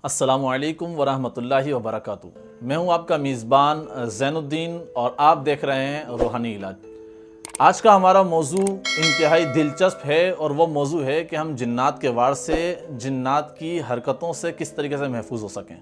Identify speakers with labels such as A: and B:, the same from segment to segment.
A: السلام علیکم ورحمۃ اللہ وبرکاتہ۔ میں ہوں آپ کا میزبان زین الدین اور آپ دیکھ رہے ہیں روحانی علاج۔ آج کا ہمارا موضوع انتہائی دلچسپ ہے اور وہ موضوع ہے کہ ہم جنات کے وار سے، جنات کی حرکتوں سے کس طریقے سے محفوظ ہو سکیں،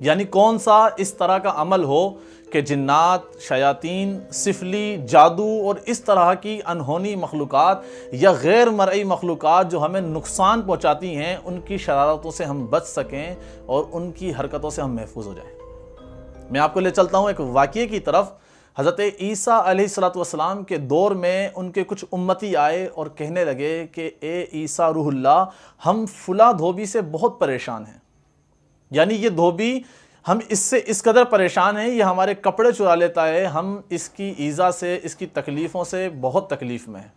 A: یعنی کون سا اس طرح کا عمل ہو کہ جنات، شیاطین، سفلی، جادو اور اس طرح کی انہونی مخلوقات یا غیر مرئی مخلوقات جو ہمیں نقصان پہنچاتی ہیں ان کی شرارتوں سے ہم بچ سکیں اور ان کی حرکتوں سے ہم محفوظ ہو جائیں۔ میں آپ کو لے چلتا ہوں ایک واقعے کی طرف۔ حضرت عیسیٰ علیہ السلام کے دور میں ان کے کچھ امتی آئے اور کہنے لگے کہ اے عیسیٰ روح اللہ، ہم فلاں دھوبی سے بہت پریشان ہیں، یعنی یہ دھوبی ہم اس سے اس قدر پریشان ہیں، یہ ہمارے کپڑے چرا لیتا ہے، ہم اس کی ایذا سے، اس کی تکلیفوں سے بہت تکلیف میں ہیں۔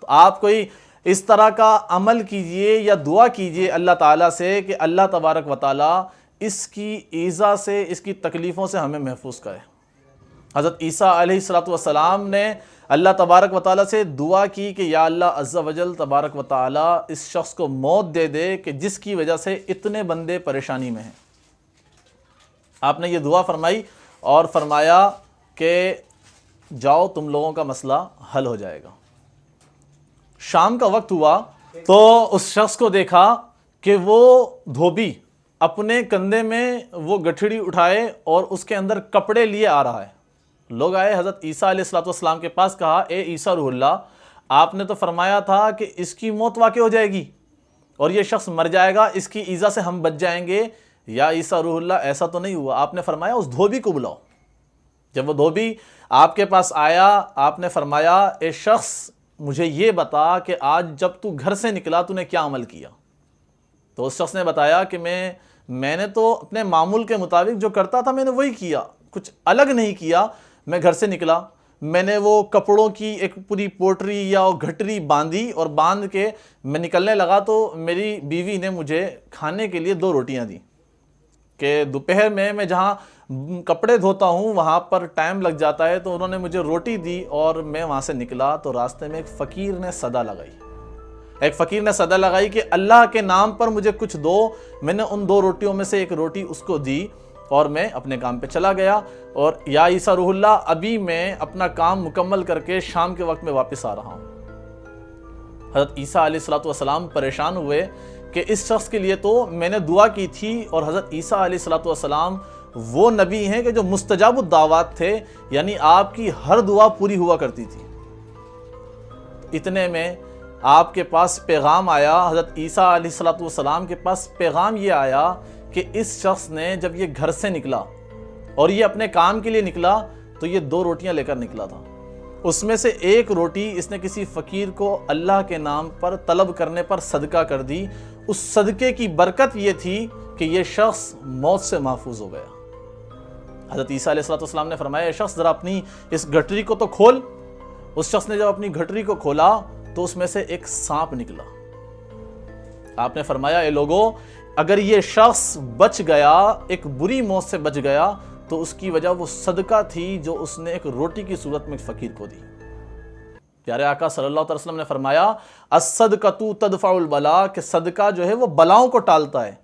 A: تو آپ کوئی اس طرح کا عمل کیجئے یا دعا کیجئے اللہ تعالیٰ سے کہ اللہ تبارک و تعالیٰ اس کی ایذا سے، اس کی تکلیفوں سے ہمیں محفوظ کرے۔ حضرت عیسیٰ علیہ السلام نے اللہ تبارک و تعالیٰ سے دعا کی کہ یا اللہ عز و جل تبارک و تعالیٰ اس شخص کو موت دے دے کہ جس کی وجہ سے اتنے بندے پریشانی میں ہیں۔ آپ نے یہ دعا فرمائی اور فرمایا کہ جاؤ تم لوگوں کا مسئلہ حل ہو جائے گا۔ شام کا وقت ہوا تو اس شخص کو دیکھا کہ وہ دھوبی اپنے کندھے میں وہ گٹھڑی اٹھائے اور اس کے اندر کپڑے لیے آ رہا ہے۔ لوگ آئے حضرت عیسیٰ علیہ السلام کے پاس، کہا اے عیسیٰ روح اللہ، آپ نے تو فرمایا تھا کہ اس کی موت واقع ہو جائے گی اور یہ شخص مر جائے گا، اس کی ایذا سے ہم بچ جائیں گے۔ یا عیسیٰ روح اللہ ایسا تو نہیں ہوا، آپ نے فرمایا اس دھوبی کو بلاؤ۔ جب وہ دھوبی آپ کے پاس آیا، آپ نے فرمایا اے شخص مجھے یہ بتا کہ آج جب تو گھر سے نکلا تو نے کیا عمل کیا؟ تو اس شخص نے بتایا کہ میں نے تو اپنے معمول کے مطابق جو کرتا تھا میں نے وہی کیا، کچھ الگ نہیں کیا۔ میں گھر سے نکلا، میں نے وہ کپڑوں کی ایک پوری پوٹری یا گھٹری باندھی اور باندھ کے میں نکلنے لگا تو میری بیوی نے مجھے کھانے کے لیے 2 روٹیاں دیں کہ دوپہر میں جہاں کپڑے دھوتا ہوں وہاں پر ٹائم لگ جاتا ہے، تو انہوں نے مجھے روٹی دی اور میں وہاں سے نکلا تو راستے میں ایک فقیر نے صدا لگائی کہ اللہ کے نام پر مجھے کچھ دو۔ میں نے ان 2 روٹیوں میں سے ایک روٹی اس کو دی اور میں اپنے کام پہ چلا گیا، اور یا عیسیٰ روح اللہ ابھی میں اپنا کام مکمل کر کے شام کے وقت میں واپس آ رہا ہوں۔ حضرت عیسیٰ علیہ السلام پریشان ہوئے کہ اس شخص کے لیے تو میں نے دعا کی تھی، اور حضرت عیسیٰ علیہ السلام وہ نبی ہیں کہ جو مستجاب الدعوات تھے، یعنی آپ کی ہر دعا پوری ہوا کرتی تھی۔ اتنے میں آپ کے پاس پیغام آیا، حضرت عیسیٰ علیہ السلام کے پاس پیغام یہ آیا کہ اس شخص نے جب یہ گھر سے نکلا اور یہ اپنے کام کے لیے نکلا تو یہ 2 روٹیاں لے کر نکلا تھا، اس میں سے ایک روٹی اس نے کسی فقیر کو اللہ کے نام پر طلب کرنے پر صدقہ کر دی۔ اس صدقے کی برکت یہ تھی کہ یہ شخص موت سے محفوظ ہو گیا۔ حضرت عیسیٰ علیہ السلام نے فرمایا اے شخص ذرا اپنی اس گھٹری کو تو کھول۔ اس شخص نے جب اپنی گھٹری کو کھولا تو اس میں سے ایک سانپ نکلا۔ آپ نے فرمایا اے لوگو، اگر یہ شخص بچ گیا، ایک بری موت سے بچ گیا، تو اس کی وجہ وہ صدقہ تھی جو اس نے ایک روٹی کی صورت میں ایک فقیر کو دی۔ پیارے آقا صلی اللہ علیہ وسلم نے فرمایا الصدقۃ تدفع البلاء، کہ صدقہ جو ہے وہ بلاؤں کو ٹالتا ہے،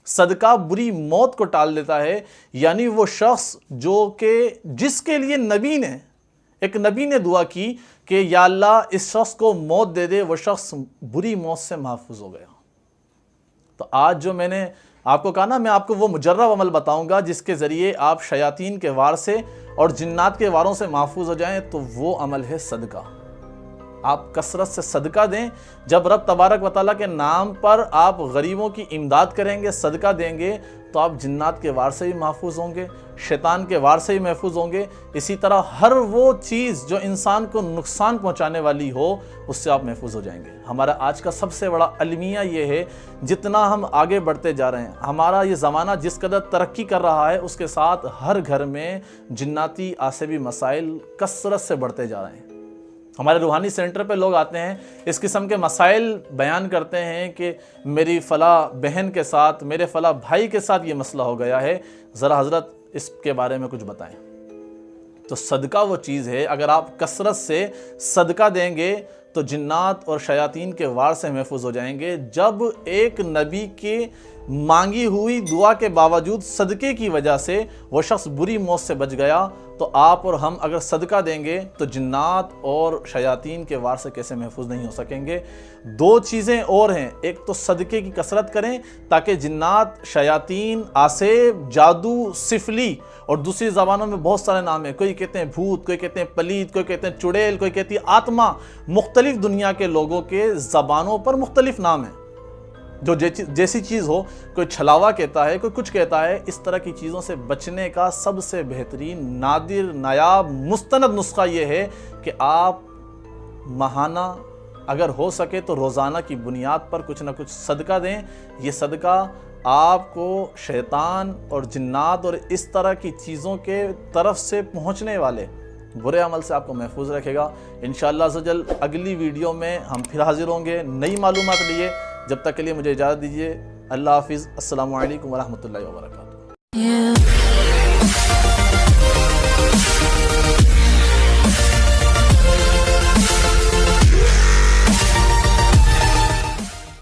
A: صدقہ بری موت کو ٹال دیتا ہے۔ یعنی وہ شخص جو کہ جس کے لیے ایک نبی نے دعا کی کہ یا اللہ اس شخص کو موت دے دے، وہ شخص بری موت سے محفوظ ہو گیا۔ تو آج جو میں نے آپ کو کہا نا، میں آپ کو وہ مجرب عمل بتاؤں گا جس کے ذریعے آپ شیاطین کے وار سے اور جنات کے واروں سے محفوظ ہو جائیں، تو وہ عمل ہے صدقہ۔ آپ کثرت سے صدقہ دیں۔ جب رب تبارک و تعالیٰ کے نام پر آپ غریبوں کی امداد کریں گے، صدقہ دیں گے، تو آپ جنات کے وار سے بھی محفوظ ہوں گے، شیطان کے وار سے بھی محفوظ ہوں گے۔ اسی طرح ہر وہ چیز جو انسان کو نقصان پہنچانے والی ہو اس سے آپ محفوظ ہو جائیں گے۔ ہمارا آج کا سب سے بڑا المیہ یہ ہے، جتنا ہم آگے بڑھتے جا رہے ہیں، ہمارا یہ زمانہ جس قدر ترقی کر رہا ہے، اس کے ساتھ ہر گھر میں جناتی عصبی مسائل کثرت سے بڑھتے جا رہے ہیں۔ ہمارے روحانی سینٹر پہ لوگ آتے ہیں، اس قسم کے مسائل بیان کرتے ہیں کہ میری فلاں بہن کے ساتھ، میرے فلاں بھائی کے ساتھ یہ مسئلہ ہو گیا ہے، ذرا حضرت اس کے بارے میں کچھ بتائیں۔ تو صدقہ وہ چیز ہے، اگر آپ کثرت سے صدقہ دیں گے تو جنات اور شیاطین کے وار سے محفوظ ہو جائیں گے۔ جب ایک نبی کے مانگی ہوئی دعا کے باوجود صدقے کی وجہ سے وہ شخص بری موت سے بچ گیا، تو آپ اور ہم اگر صدقہ دیں گے تو جنات اور شیاطین کے وار سے کیسے محفوظ نہیں ہو سکیں گے؟ دو چیزیں اور ہیں، ایک تو صدقے کی کثرت کریں تاکہ جنات، شیاطین، آسیب، جادو، سفلی، اور دوسری زبانوں میں بہت سارے نام ہیں، کوئی کہتے ہیں بھوت، کوئی کہتے ہیں پلیت، کوئی کہتے ہیں چڑیل، کوئی کہتی ہے آتما، مختلف دنیا کے لوگوں کے زبانوں پر مختلف نام ہیں، جو جیسی چیز ہو، کوئی چھلاوا کہتا ہے، کوئی کچھ کہتا ہے۔ اس طرح کی چیزوں سے بچنے کا سب سے بہترین، نادر، نایاب، مستند نسخہ یہ ہے کہ آپ ماہانہ اگر ہو سکے تو روزانہ کی بنیاد پر کچھ نہ کچھ صدقہ دیں۔ یہ صدقہ آپ کو شیطان اور جنات اور اس طرح کی چیزوں کے طرف سے پہنچنے والے برے عمل سے آپ کو محفوظ رکھے گا۔ انشاءاللہ عز و جل اگلی ویڈیو میں ہم پھر حاضر ہوں گے نئی معلومات لیے۔ جب تک کے لیے مجھے اجازت دیجیے، اللہ حافظ، السلام علیکم ورحمۃ اللہ وبرکاتہ۔